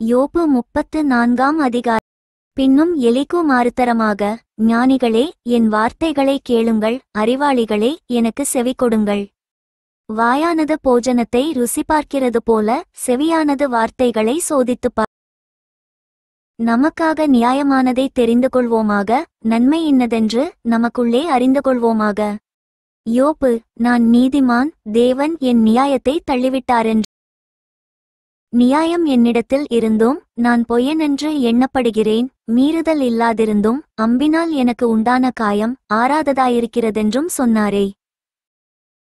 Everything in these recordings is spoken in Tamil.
யோபு 34 அதிகாரம். பின்னும் எலிகூ மாறுதரமாக, ஞானிகளே, என் வார்த்தைகளை கேளுங்கள், அறிவாளிகளே, எனக்கு செவிகொடுங்கள். வாயானது போஜனத்தை ருசி பார்க்கிறது போல, செவியானது வார்த்தைகளை சோதித்துப் நமக்காக நியாயமானதை தெரிந்து கொள்வோமாக, நன்மை இன்னதென்று நமக்குள்ளே அறிந்து கொள்வோமாக. யோபு, நான் நீதிமான், தேவன் என் நியாயத்தை தள்ளிவிட்டாரென்று. நியாயம் என்னிடத்தில் இருந்தும் நான் பொய்யனென்று எண்ணப்படுகிறேன், மீறுதல் இல்லாதிருந்தும் அம்பினால் எனக்கு உண்டான காயம் ஆறாததாயிருக்கிறதென்றும் சொன்னாரே.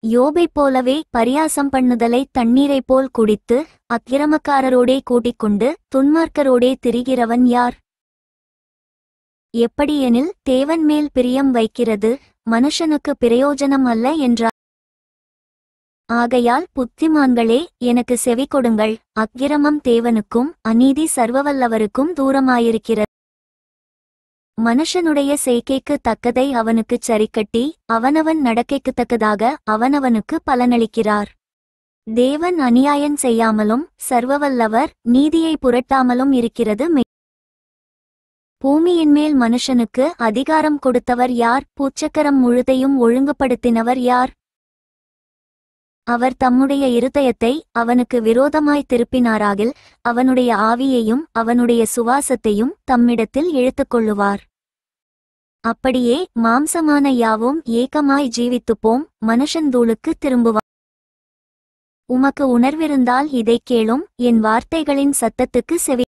யோபைப் போலவே பரியாசம் பண்ணுதலை தண்ணீரைப் போல் குடித்து அக்கிரமக்காரரோடே கூட்டிக்கொண்டு துன்மார்க்கரோடே திரிகிறவன் யார்? எப்படியெனில் தேவன் மேல் பிரியம் வைக்கிறது மனுஷனுக்கு பிரயோஜனம் அல்ல என்றார். ஆகையால் புத்திமான்களே, எனக்கு செவிகொடுங்கள், அக்கிரமம் தேவனுக்கும் அநீதி சர்வவல்லவருக்கும் தூரமாயிருக்கிறது. மனுஷனுடைய செய்கைக்கு தக்கதை அவனுக்குச் சரிக்கட்டி அவனவன் நடக்கைக்குத் தக்கதாக அவனவனுக்கு பலனளிக்கிறார். தேவன் அநியாயம் செய்யாமலும் சர்வவல்லவர் நீதியை புரட்டாமலும் இருக்கிறது மெய். பூமியின்மேல் மனுஷனுக்கு அதிகாரம் கொடுத்தவர் யார்? பூச்சக்கரம் முழுதையும் ஒழுங்குபடுத்தினவர் யார்? அவர் தம்முடைய இருதயத்தை அவனுக்கு விரோதமாய் திருப்பினாராகில் அவனுடைய ஆவியையும் அவனுடைய சுவாசத்தையும் தம்மிடத்தில் இழுத்துக்கொள்ளுவார். அப்படியே மாம்சமான யாவும் ஏகமாய் ஜீவித்துப்போம், மனுஷன் தூளுக்கு திரும்புவான். உமக்கு உணர்விருந்தால் இதைக் கேளும், என் வார்த்தைகளின் சத்தத்துக்கு செவி.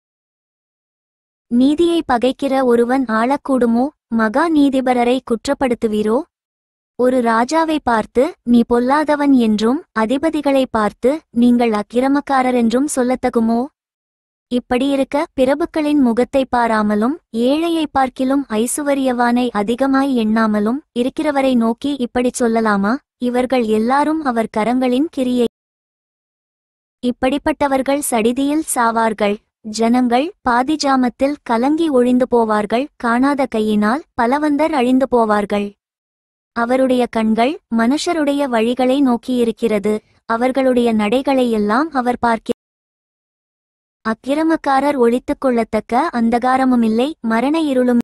நீதியை பகைக்கிற ஒருவன் ஆளக்கூடுமோ? மகா நீதிபரரை குற்றப்படுத்துவீரோ? ஒரு ராஜாவை பார்த்து நீ பொல்லாதவன் என்றும் அதிபதிகளை பார்த்து நீங்கள் அக்கிரமக்காரர் என்றும் சொல்லத்தகுமோ? இப்படியிருக்க பிரபுக்களின் முகத்தை பாராமலும் ஏழையை பார்க்கிலும் ஐசுவரியவானை அதிகமாய் எண்ணாமலும் இருக்கிறவரை நோக்கி இப்படிச் சொல்லலாமா? இவர்கள் எல்லாரும் அவர் கரங்களின் கிரியை. இப்படிப்பட்டவர்கள் சடிதியில் சாவார்கள். ஜனங்கள் பாதிஜாமத்தில் கலங்கி ஒழிந்து போவார்கள். காணாத கையினால் பலவந்தர் அழிந்து போவார்கள். அவருடைய கண்கள் மனுஷருடைய வழிகளை நோக்கியிருக்கிறது, அவர்களுடைய நடைகளையெல்லாம் அவர் பார்க்கிறார். அக்கிரமக்காரர் ஒழித்துக் கொள்ளத்தக்க அந்தகாரமுமில்லை, மரண இருளும்.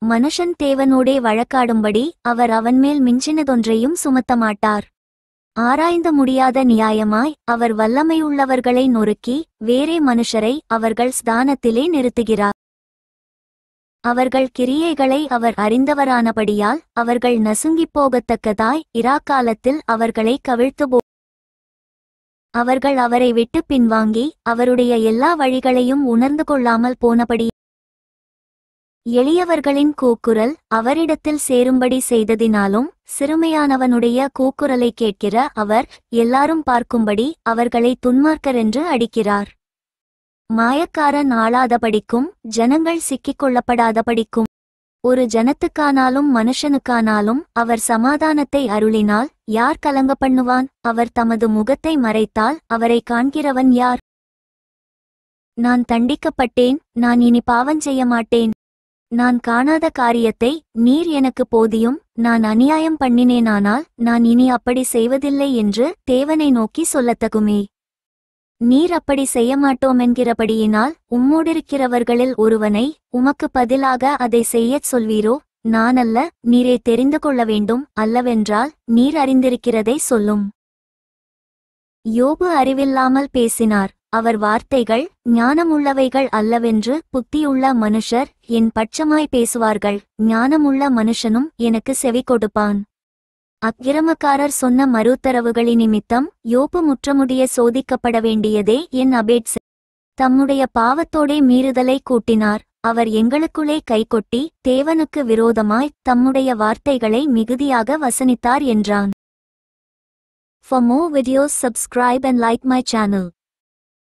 மனுஷன் தேவனோடே வழக்காடும்படி அவர் அவன்மேல் மிஞ்சினதொன்றையும் சுமத்தமாட்டார். ஆராய்ந்து முடியாத நியாயமாய் அவர் வல்லமையுள்ளவர்களை நொறுக்கி வேறே மனுஷரை அவர்கள் ஸ்தானத்திலே நிறுத்துகிறார். அவர்கள் கிரியைகளை அவர் அறிந்தவரானபடியால் அவர்கள் நசுங்கிப் போகத்தக்கதாய் இராக்காலத்தில் அவர்களை கவிழ்த்துபோ. அவர்கள் அவரை விட்டு பின்வாங்கி அவருடைய எல்லா வழிகளையும் உணர்ந்து கொள்ளாமல் போனபடி எளியவர்களின் கூக்குரல் அவரிடத்தில் சேரும்படி செய்ததினாலும் சிறுமையானவனுடைய கூக்குரலை கேட்கிற அவர் எல்லாரும் பார்க்கும்படி அவர்களை துன்மார்க்கரென்று அடிக்கிறார். மாயக்காரன் ஆளாதபடிக்கும் ஜனங்கள் சிக்கிக் கொள்ளப்படாதபடிக்கும் ஒரு ஜனத்துக்கானாலும் மனுஷனுக்கானாலும் அவர் சமாதானத்தை அருளினால் யார் கலங்க பண்ணுவான்? அவர் தமது முகத்தை மறைத்தால் அவரை காண்கிறவன் யார்? நான் தண்டிக்கப்பட்டேன், நான் இனி பாவஞ்செய்ய மாட்டேன். நான் காணாத காரியத்தை நீர் எனக்கு போதியும், நான் அநியாயம் பண்ணினேனானால் நான் இனி அப்படி செய்வதில்லை என்று தேவனை நோக்கி சொல்லத்தகுமே. நீர் அப்படி செய்யமாட்டோமென்கிறபடியினால் உம்மோடிருக்கிறவர்களில் ஒருவனை உமக்கு பதிலாக அதை செய்யச் சொல்வீரோ? நானல்ல, நீரே தெரிந்து கொள்ள வேண்டும், அல்லவென்றால் நீர் அறிந்திருக்கிறதை சொல்லும். யோபு அறிவில்லாமல் பேசினார், அவர் வார்த்தைகள் ஞானமுள்ளவைகள் அல்லவென்று புத்தியுள்ள மனுஷர் என் பட்சமாய் பேசுவார்கள். ஞானமுள்ள மனுஷனும் எனக்கு செவி கொடுப்பான். அக்கிரமக்காரர் சொன்ன மறுத்தரவுகளினிமித்தம் யோபு முற்றமுடிய சோதிக்கப்பட வேண்டியதே என் அபேட்ஸ். தம்முடைய பாவத்தோடே மீறுதலை கூட்டினார். அவர் எங்களுக்குள்ளே கைகொட்டி தேவனுக்கு விரோதமாய் தம்முடைய வார்த்தைகளை மிகுதியாக வசனித்தார் என்றான். For more videos subscribe and like my channel.